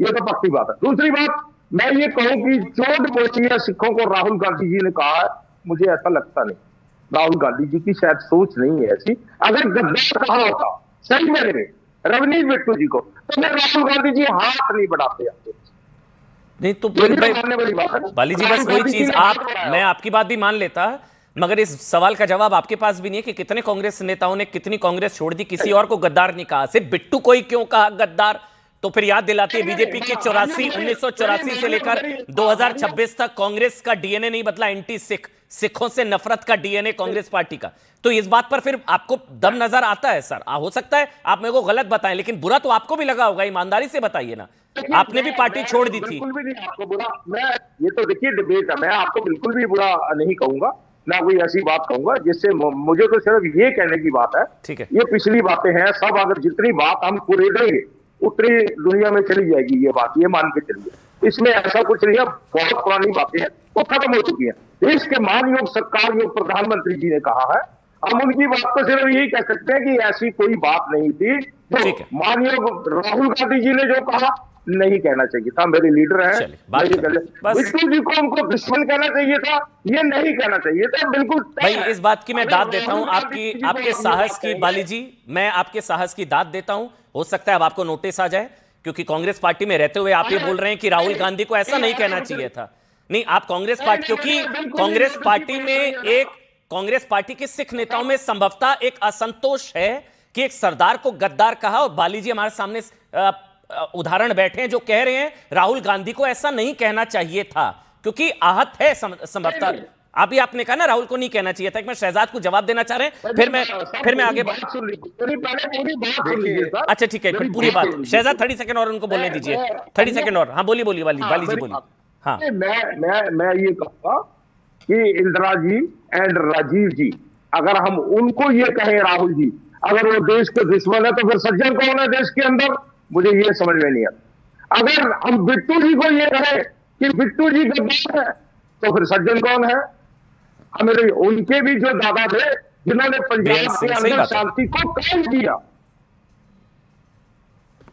ये तो पक्की बात है। दूसरी बात, मैं ये कहूं कि चोट पहुंची है सिखों को, राहुल गांधी जी ने कहा है, मुझे ऐसा लगता नहीं। राहुल गांधी जी की शायद सोच नहीं है ऐसी। अगर गद्दार कहा होता सही में रवनीश बिट्टू जी को, तो मैं राहुल गांधी जी हाथ नहीं बढ़ाते आते। नहीं तो ये भी भाई मानने वाली बात है। बाली जी, बस राहुल वही गांधी जी चीज ने आप, हाथ बढ़ाया। मैं आपकी बात भी मान लेता, मगर इस सवाल का जवाब आपके पास भी नहीं है कि कितने कांग्रेस नेताओं ने कितनी कांग्रेस छोड़ दी, किसी और को गद्दार नहीं कहा, सिर्फ बिट्टू को ही क्यों कहा गद्दार? तो फिर याद दिलाती है बीजेपी की 1984 से लेकर 2026 तक कांग्रेस का डीएनए नहीं बदला, एंटी सिख, सिखों से नफरत का डीएनए कांग्रेस पार्टी का। तो इस बात पर फिर आपको दम नजर आता है सर? हो सकता है आप मेरे को गलत बताएं, लेकिन बुरा तो आपको भी लगा होगा, ईमानदारी से बताइए ना, आपने भी पार्टी छोड़ दी थी। बिल्कुल भी नहीं आपको बुरा, मैं ये तो देखिए डिबेट है, मैं आपको बिल्कुल भी बुरा नहीं कहूंगा, ना कोई ऐसी बात कहूंगा जिससे मुझे तो सिर्फ ये कहने की बात है, ठीक है, ये पिछली बातें हैं सब, अगर जितनी बात हम कुरेदेंगे उतनी दुनिया में चली जाएगी ये बात, ये मान के चलिए। इसमें ऐसा कुछ नहीं है, बहुत पुरानी बातें हैं, वो खत्म हो चुकी है। देश के मानयोग सरकार योग प्रधानमंत्री जी ने कहा है, हम उनकी बात को सिर्फ यही कह सकते हैं कि ऐसी कोई बात नहीं थी जो मानयोग राहुल गांधी जी ने जो कहा नहीं कहना चाहिए था, मेरे लीडर हैं, बिट्टू जी को उनको दुश्मन कहना चाहिए था, ये नहीं कहना चाहिए था, बिल्कुल। भाई इस बात की मैं दाद देता हूं, आपके साहस की, बाली जी मैं आपके साहस की दाद देता हूं। हो सकता है अब आपको नोटिस आ जाए, क्योंकि कांग्रेस पार्टी में रहते हुए आप ये बोल रहे हैं कि राहुल गांधी को ऐसा नहीं कहना चाहिए था। नहीं, आप कांग्रेस पार्टी, क्योंकि कांग्रेस पार्टी में एक, कांग्रेस पार्टी के सिख नेताओं में संभवतः एक असंतोष है कि एक सरदार को गद्दार कहा, और बाली जी हमारे सामने उदाहरण बैठे हैं जो कह रहे हैं राहुल गांधी को ऐसा नहीं कहना चाहिए था, क्योंकि आहत है संभवतः। अभी आपने कहा ना राहुल को नहीं कहना चाहिए था, एक मैं शहजाद को जवाब देना चाह रहे हैं, फिर मैं आगे अच्छा ठीक है, पूरी बात शहजाद 30 सेकंड और उनको बोलने दीजिए, 30 सेकंड और। हाँ बोलिए बोलिए बाली जी बोलिए। हाँ मैं ये कहूंगा कि इंदिरा जी एंड राजीव जी, अगर हम उनको ये कहें राहुल जी, अगर वो देश के दुश्मन है तो फिर सज्जन कौन है देश के अंदर, मुझे ये समझ में नहीं आता। अगर हम बिट्टू जी को ये कहें कि बिट्टू जी गद्दार है तो फिर सज्जन कौन है? हमें उनके भी जो दादा थे जिन्होंने पंजाब के अंदर शांति को कायम किया,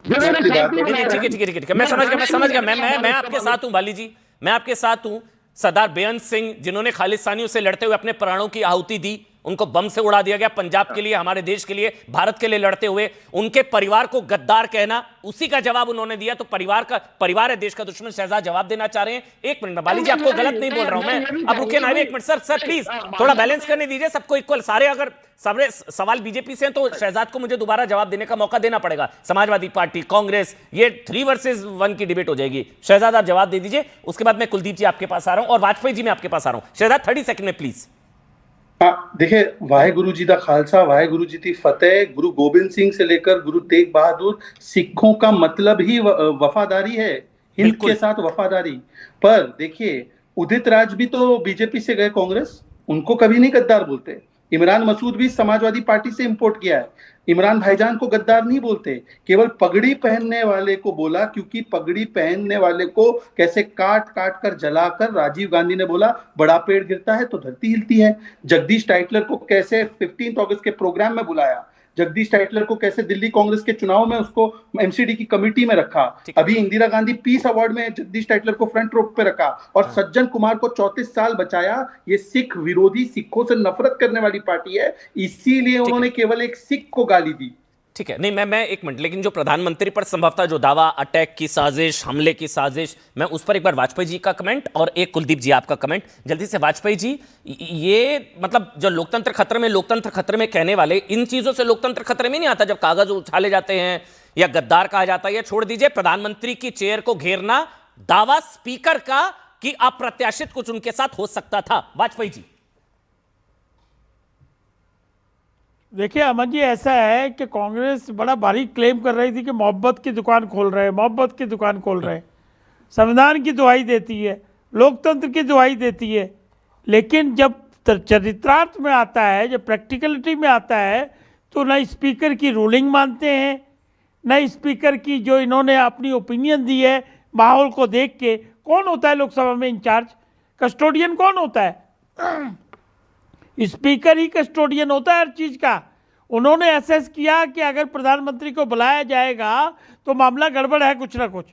ठीक है, मैं समझ गया, मैं आपके साथ हूं बाली जी, मैं आपके साथ हूं। सरदार बेअंत सिंह जिन्होंने खालिस्तानियों से लड़ते हुए अपने प्राणों की आहुति दी, उनको बम से उड़ा दिया गया, पंजाब के लिए, हमारे देश के लिए, भारत के लिए लड़ते हुए, उनके परिवार को गद्दार कहना, उसी का जवाब उन्होंने दिया। तो परिवार है देश का दुश्मन, शहजाद जवाब देना चाह रहे हैं। एक मिनट में बाली जी, आपको गलत नहीं बोल रहा हूं मैं, अब रुके ना, एक मिनट सर प्लीज थोड़ा बैलेंस करने दीजिए, सबको इक्वल, सारे अगर सारे सवाल बीजेपी से हैं तो शहजाद को मुझे दोबारा जवाब देने का मौका देना पड़ेगा। समाजवादी पार्टी, कांग्रेस, ये 3 वर्सेस 1 की डिबेट हो जाएगी। शहजाद आप जवाब दे दीजिए, उसके बाद मैं कुलदीप जी आपके पास आ रहा हूं और वाजपेयी जी मैं आपके पास आ रहा हूं। शहजाद 30 सेकंड में प्लीज। हाँ देखिए, वाहेगुरु जी दा खालसा वाहेगुरु जी दी फतेह। गुरु गोबिंद सिंह से लेकर गुरु तेग बहादुर, सिखों का मतलब ही वफादारी है, हिंद के साथ वफादारी। पर देखिए, उदित राज भी तो बीजेपी से गए कांग्रेस, उनको कभी नहीं गद्दार बोलते। इमरान मसूद भी समाजवादी पार्टी से इंपोर्ट किया है, इमरान भाईजान को गद्दार नहीं बोलते, केवल पगड़ी पहनने वाले को बोला, क्योंकि पगड़ी पहनने वाले को कैसे काट काट कर जलाकर राजीव गांधी ने बोला बड़ा पेड़ गिरता है तो धरती हिलती है। जगदीश टाइटलर को कैसे 15 अगस्त के प्रोग्राम में बुलाया, जगदीश टाइटलर को कैसे दिल्ली कांग्रेस के चुनाव में उसको एमसीडी की कमेटी में रखा, अभी इंदिरा गांधी पीस अवार्ड में जगदीश टाइटलर को फ्रंट रो पे रखा, और सज्जन कुमार को 34 साल बचाया। ये सिख विरोधी, सिखों से नफरत करने वाली पार्टी है, इसीलिए उन्होंने केवल एक सिख को गाली दी। ठीक है, नहीं मैं एक मिनट, लेकिन जो प्रधानमंत्री पर संभवतः जो दावा, अटैक की साजिश, हमले की साजिश, मैं उस पर एक बार वाजपेयी जी का कमेंट और एक कुलदीप जी आपका कमेंट जल्दी से। वाजपेयी जी, ये मतलब जो लोकतंत्र खतरे में कहने वाले, इन चीजों से लोकतंत्र खतरे में नहीं आता जब कागज उछाले जाते हैं या गद्दार कहा जाता है, या छोड़ दीजिए प्रधानमंत्री की चेयर को घेरना, दावा स्पीकर का कि अप्रत्याशित कुछ उनके साथ हो सकता था। वाजपेयी जी देखिए अमन जी, ऐसा है कि कांग्रेस बड़ा बारीक क्लेम कर रही थी कि मोहब्बत की दुकान खोल रहे हैं, संविधान की दुहाई देती है, लोकतंत्र की दुहाई देती है, लेकिन जब चरित्रार्थ में आता है, जब प्रैक्टिकलिटी में आता है, तो न स्पीकर की रूलिंग मानते हैं, न स्पीकर की जो इन्होंने अपनी ओपिनियन दी है माहौल को देख के। कौन होता है लोकसभा में इंचार्ज, कस्टोडियन कौन होता है? स्पीकर ही कस्टोडियन होता है हर चीज़ का। उन्होंने एसेस किया कि अगर प्रधानमंत्री को बुलाया जाएगा तो मामला गड़बड़ है कुछ ना कुछ,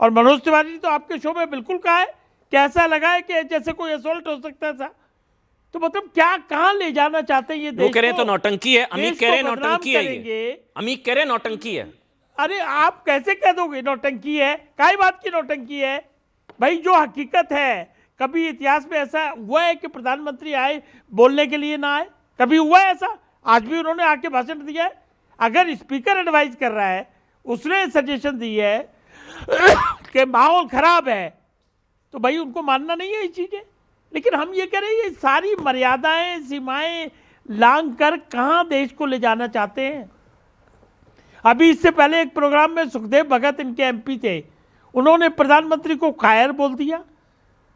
और मनोज तिवारी ने तो आपके शो में बिल्कुल कहा है कि ऐसा लगा है कि जैसे कोई असोल्ट हो सकता था। तो मतलब क्या कहां ले जाना चाहते हैं ये देश वो कह रहे हैं को? तो नौटंकी है, अमीक देश कह रहे हैं को बदनाम नौटंकी है करेंगे। ये, अमीक कह रहे हैं नौटंकी है। अरे आप कैसे कह दोगे नौटंकी है? काई बात की नौटंकी है भाई? जो हकीकत है, कभी इतिहास में ऐसा हुआ है कि प्रधानमंत्री आए बोलने के लिए ना आए? कभी हुआ है ऐसा? आज भी उन्होंने आके भाषण दिया है। अगर स्पीकर एडवाइस कर रहा है, उसने सजेशन दी है कि माहौल खराब है, तो भाई उनको मानना नहीं है ये चीजें। लेकिन हम ये कह रहे हैं, ये सारी मर्यादाएं, सीमाएं लांघ कर कहां देश को ले जाना चाहते हैं। अभी इससे पहले एक प्रोग्राम में सुखदेव भगत इनके एमपी थे, उन्होंने प्रधानमंत्री को कायर बोल दिया।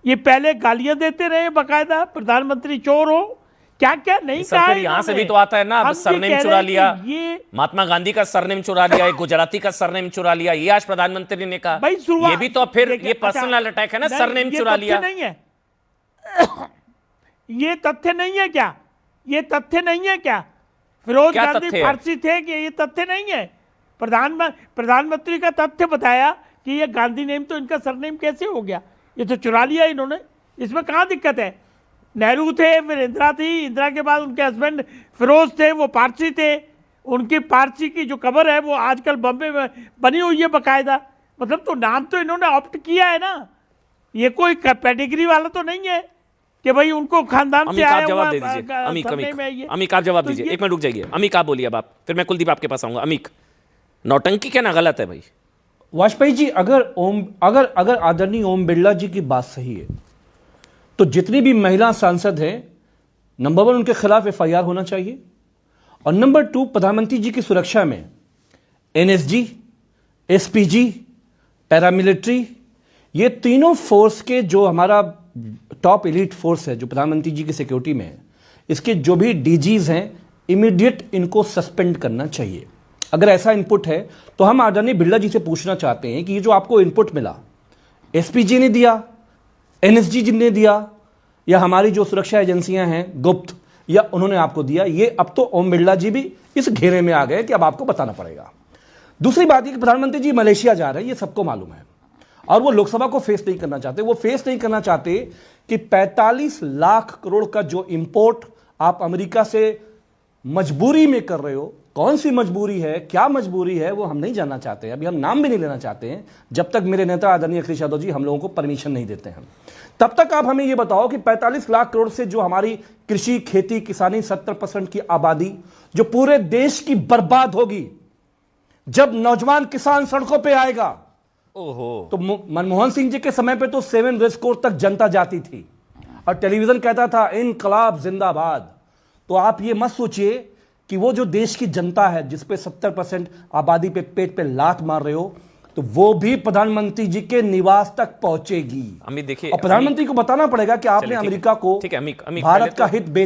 ये पहले गालियां देते रहे बाकायदा, प्रधानमंत्री चोर हो, क्या क्या नहीं सर, कहा। फिर यहां से भी तो आता है ना, अब सरनेम चुरा लिया, महात्मा गांधी का सरनेम चुरा लिया, एक गुजराती का सरनेम चुरा लिया, ये आज प्रधानमंत्री ने कहा। भाई ये भी तो फिर ये पर्सनल अटैक है ना, सरनेम चुरा लिया। नहीं है ये तथ्य नहीं है क्या? ये तथ्य नहीं है क्या? फिरोज क्या गांधी तथ्य है? फारसी थे कि ये तथ्य नहीं है? प्रधानमंत्री का तथ्य बताया कि ये गांधी नेम तो इनका सरनेम कैसे हो गया? ये तो चुरा लिया इन्होंने, इसमें कहां दिक्कत है? नेहरू थे, फिर इंदिरा थी, इंदिरा के बाद उनके हस्बैंड फिरोज थे, वो पारसी थे। उनकी पारसी की जो कब्र है वो आजकल बॉम्बे में बनी हुई है बाकायदा। मतलब तो नाम तो इन्होंने ऑप्ट किया है ना, ये कोई पेडिग्री वाला तो नहीं है कि भाई उनको खानदान से आया हुआ सरनेम है ये। अमीक आप जवाब तो दीजिए, ये- एक मिनट रुक जाइए। अमीक आप बोलिए, अब आप, फिर मैं कुलदीप आपके पास आऊंगा। अमीक, नौटंकी कहना गलत है भाई? वाजपेयी जी, अगर आदरणीय ओम बिरला जी की बात सही है तो जितनी भी महिला सांसद हैं, नंबर 1 उनके खिलाफ एफआईआर होना चाहिए, और नंबर 2 प्रधानमंत्री जी की सुरक्षा में एनएसजी, एसपीजी, पैरामिलिट्री, ये तीनों फोर्स के जो हमारा टॉप एलीट फोर्स है जो प्रधानमंत्री जी की सिक्योरिटी में है, इसके जो भी डीजीज हैं, इमीडिएट इनको सस्पेंड करना चाहिए। अगर ऐसा इनपुट है तो हम आदरणीय बिरला जी से पूछना चाहते हैं कि ये जो आपको इनपुट मिला, एसपीजी ने दिया, एनएसजी जी ने दिया, या हमारी जो सुरक्षा एजेंसियां हैं गुप्त, या उन्होंने आपको दिया? ये अब तो ओम बिरला जी भी इस घेरे में आ गए कि अब आपको बताना पड़ेगा। दूसरी बात ये कि प्रधानमंत्री जी मलेशिया जा रहे हैं, ये सबको मालूम है, और वो लोकसभा को फेस नहीं करना चाहते। वो फेस नहीं करना चाहते कि 45 लाख करोड़ का जो इंपोर्ट आप अमेरिका से मजबूरी में कर रहे हो, कौन सी मजबूरी है, क्या मजबूरी है, वो हम नहीं जानना चाहते हैं। अभी हम नाम भी नहीं लेना चाहते हैं जब तक मेरे नेता आदरणीय अखिलेश यादव जी हम लोगों को परमिशन नहीं देते हैं। तब तक आप हमें ये बताओ कि 45 लाख करोड़ से जो हमारी कृषि, खेती, किसानी, 70% की आबादी जो पूरे देश की बर्बाद होगी, जब नौजवान किसान सड़कों पर आएगा। ओहो, तो मनमोहन सिंह जी के समय पे तो 7 रेस कोर्स तक जनता जाती थी और टेलीविजन कहता था इनकलाब जिंदाबाद। तो आप ये मत सोचिए कि वो जो देश की जनता है जिस पे 70% आबादी पे पेट पे लात मार रहे हो, तो वो भी प्रधानमंत्री जी के निवास तक पहुंचेगी। अमित देखिए, और प्रधानमंत्री को बताना पड़ेगा कि आपने चलिए, ठीक है। अमेरिका को ठीक है, अमीक, भारत पहले का तो- हित